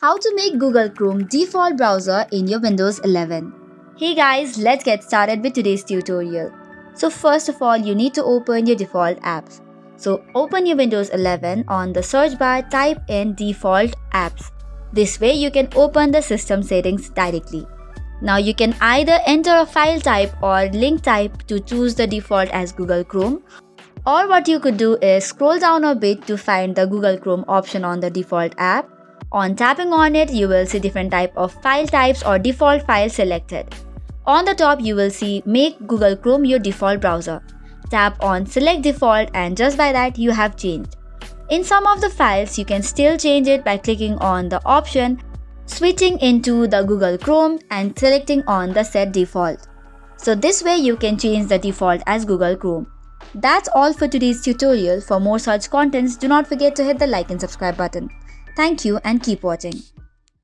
How to make Google Chrome default browser in your Windows 11. Hey guys, let's get started with today's tutorial. So first of all, you need to open your default apps. So open your Windows 11 on the search bar, type in default apps. This way you can open the system settings directly. Now you can either enter a file type or link type to choose the default as Google Chrome. Or what you could do is scroll down a bit to find the Google Chrome option on the default app. On tapping on it, you will see different type of file types or default files selected. On the top, you will see Make Google Chrome your default browser. Tap on Select Default and just by that, you have changed. In some of the files, you can still change it by clicking on the option, switching into the Google Chrome and selecting on the Set Default. So this way, you can change the default as Google Chrome. That's all for today's tutorial. For more such contents, do not forget to hit the like and subscribe button. Thank you and keep watching.